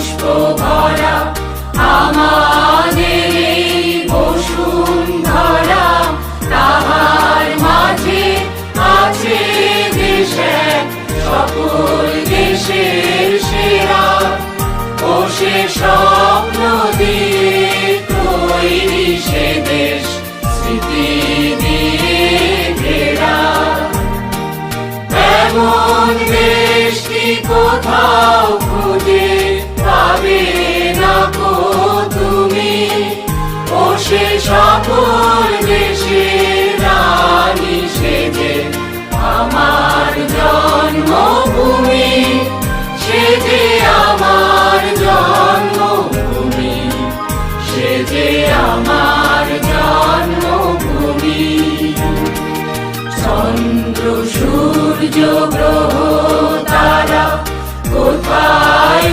পুষ্প ভরা আমাদের এই বসুন্ধরা, তাহার মাঝে আছে দেশ এক, সকল দেশের সেরা। ও সে স্বপ্ন দিয়ে তৈরি সে দেশ, স্মৃতি দিয়ে ঘেরা। এমন দেশ কি কোথাও খুঁজে পাবে না কো তুমি, ও সে সকল দেশের রানী সে যে আমার জন্মভূমি, সে যে আমার জন্মভূমি, সে যে আমার জন্মভূমি। চন্দ্র সূর্য গ্রহ তারা কোথায়